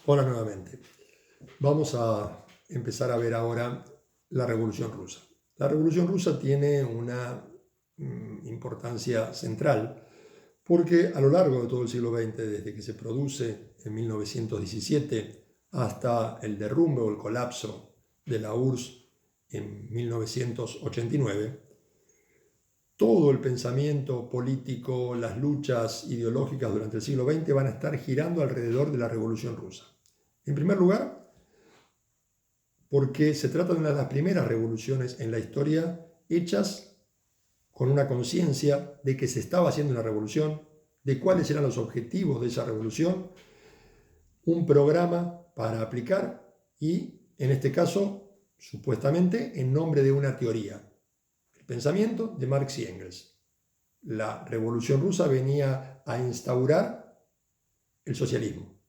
Hola nuevamente. Vamos a empezar a ver ahora la Revolución Rusa. La Revolución Rusa tiene una importancia central porque a lo largo de todo el siglo XX, desde que se produce en 1917 hasta el derrumbe o el colapso de la URSS en 1989, todo el pensamiento político, las luchas ideológicas durante el siglo XX van a estar girando alrededor de la Revolución Rusa. En primer lugar, porque se trata de una de las primeras revoluciones en la historia hechas con una conciencia de que se estaba haciendo una revolución, de cuáles eran los objetivos de esa revolución, un programa para aplicar y, en este caso, supuestamente en nombre de una teoría, el pensamiento de Marx y Engels. La Revolución Rusa venía a instaurar el socialismo,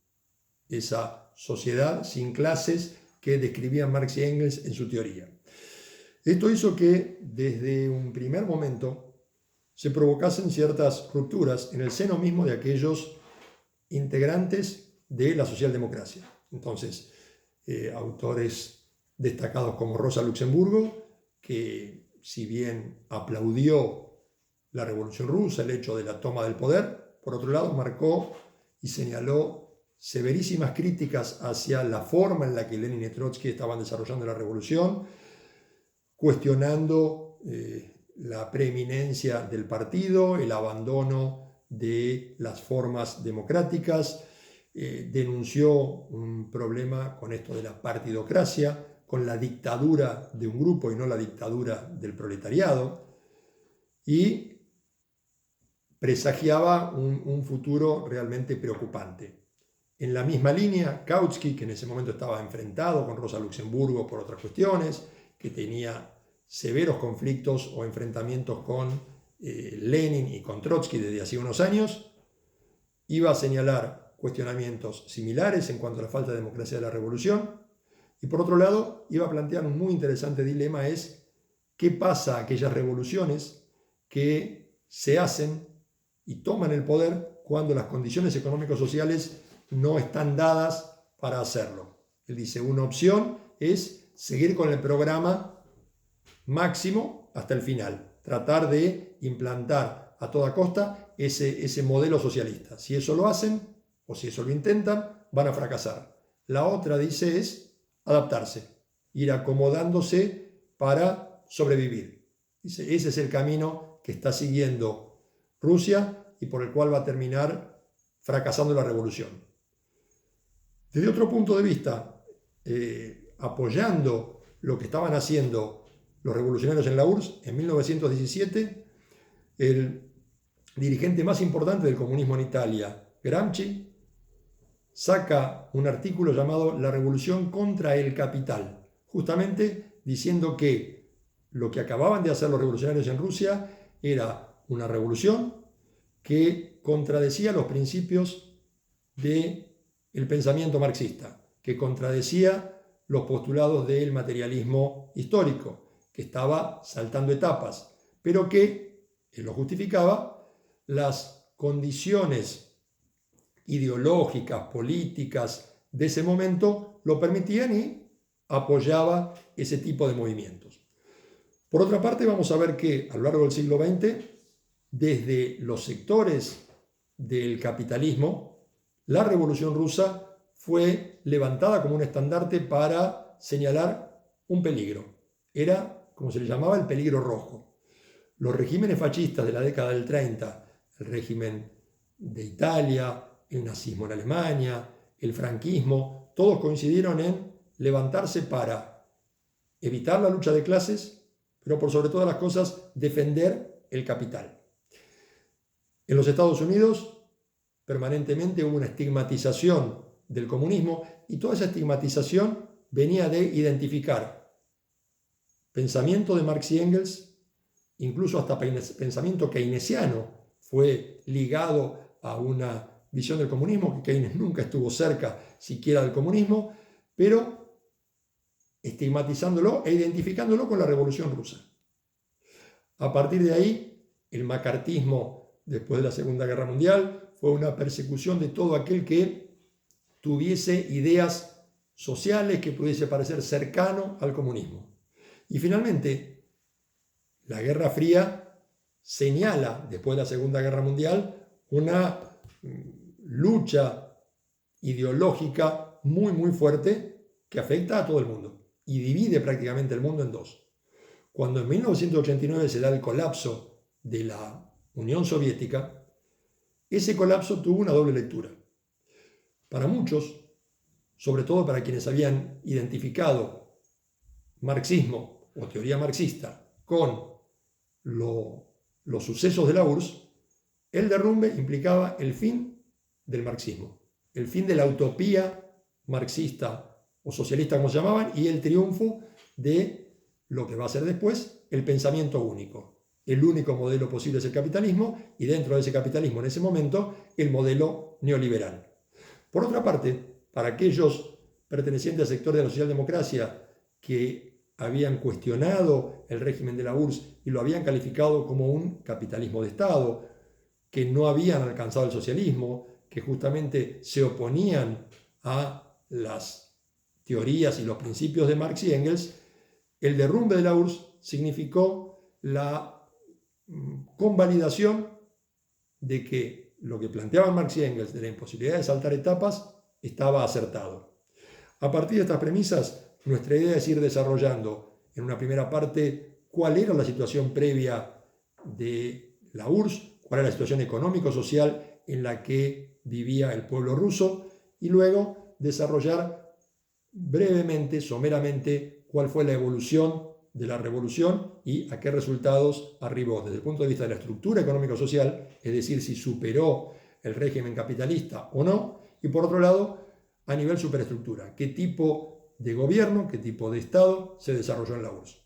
esa sociedad sin clases que describían Marx y Engels en su teoría. Esto hizo que desde un primer momento se provocasen ciertas rupturas en el seno mismo de aquellos integrantes de la socialdemocracia. Entonces, autores destacados como Rosa Luxemburgo, que si bien aplaudió la Revolución Rusa, el hecho de la toma del poder, por otro lado marcó y señaló severísimas críticas hacia la forma en la que Lenin y Trotsky estaban desarrollando la revolución, cuestionando la preeminencia del partido, el abandono de las formas democráticas, denunció un problema con esto de la partidocracia, con la dictadura de un grupo y no la dictadura del proletariado, y presagiaba un futuro realmente preocupante. En la misma línea, Kautsky, que en ese momento estaba enfrentado con Rosa Luxemburgo por otras cuestiones, que tenía severos conflictos o enfrentamientos con Lenin y con Trotsky desde hacía unos años, iba a señalar cuestionamientos similares en cuanto a la falta de democracia de la revolución, y por otro lado iba a plantear un muy interesante dilema, es qué pasa a aquellas revoluciones que se hacen y toman el poder cuando las condiciones económico-sociales no están dadas para hacerlo. Él dice, una opción es seguir con el programa máximo hasta el final, tratar de implantar a toda costa ese modelo socialista. Si eso lo hacen o si eso lo intentan, van a fracasar. La otra, dice, es adaptarse, ir acomodándose para sobrevivir. Dice, ese es el camino que está siguiendo Rusia y por el cual va a terminar fracasando la revolución. Desde otro punto de vista, apoyando lo que estaban haciendo los revolucionarios en la URSS, en 1917, el dirigente más importante del comunismo en Italia, Gramsci, saca un artículo llamado La revolución contra el capital, justamente diciendo que lo que acababan de hacer los revolucionarios en Rusia era una revolución que contradecía los principios del pensamiento marxista, que contradecía los postulados del materialismo histórico, que estaba saltando etapas, pero que, él lo justificaba, las condiciones ideológicas, políticas de ese momento lo permitían y apoyaba ese tipo de movimientos. Por otra parte, vamos a ver que a lo largo del siglo XX, desde los sectores del capitalismo, la Revolución Rusa fue levantada como un estandarte para señalar un peligro. Era, como se le llamaba, el peligro rojo. Los regímenes fascistas de la década del 30, el régimen de Italia, el nazismo en Alemania, el franquismo, todos coincidieron en levantarse para evitar la lucha de clases, pero por sobre todas las cosas defender el capital. En los Estados Unidos permanentemente hubo una estigmatización del comunismo y toda esa estigmatización venía de identificar pensamiento de Marx y Engels, incluso hasta pensamiento keynesiano fue ligado a una visión del comunismo, que Keynes nunca estuvo cerca siquiera del comunismo, pero estigmatizándolo e identificándolo con la Revolución Rusa. A partir de ahí, el macartismo después de la Segunda Guerra Mundial fue una persecución de todo aquel que tuviese ideas sociales, que pudiese parecer cercano al comunismo. Y finalmente, la Guerra Fría señala, después de la Segunda Guerra Mundial, una lucha ideológica muy fuerte que afecta a todo el mundo y divide prácticamente el mundo en dos. Cuando en 1989 se da el colapso de la Unión Soviética, ese colapso tuvo una doble lectura. Para muchos, sobre todo para quienes habían identificado marxismo o teoría marxista con los sucesos de la URSS, el derrumbe implicaba el fin del marxismo, el fin de la utopía marxista o socialista, como se llamaban, y el triunfo de lo que va a ser después el pensamiento único. El único modelo posible es el capitalismo, y dentro de ese capitalismo, en ese momento, el modelo neoliberal. Por otra parte, para aquellos pertenecientes al sector de la socialdemocracia que habían cuestionado el régimen de la URSS y lo habían calificado como un capitalismo de Estado, que no habían alcanzado el socialismo, que justamente se oponían a las teorías y los principios de Marx y Engels, el derrumbe de la URSS significó la convalidación de que lo que planteaban Marx y Engels de la imposibilidad de saltar etapas estaba acertado. A partir de estas premisas, nuestra idea es ir desarrollando en una primera parte cuál era la situación previa de la URSS, cuál era la situación económico-social en la que vivía el pueblo ruso, y luego desarrollar brevemente, someramente, cuál fue la evolución de la revolución y a qué resultados arribó desde el punto de vista de la estructura económico-social, es decir, si superó el régimen capitalista o no, y por otro lado, a nivel superestructura, qué tipo de gobierno, qué tipo de Estado se desarrolló en la URSS.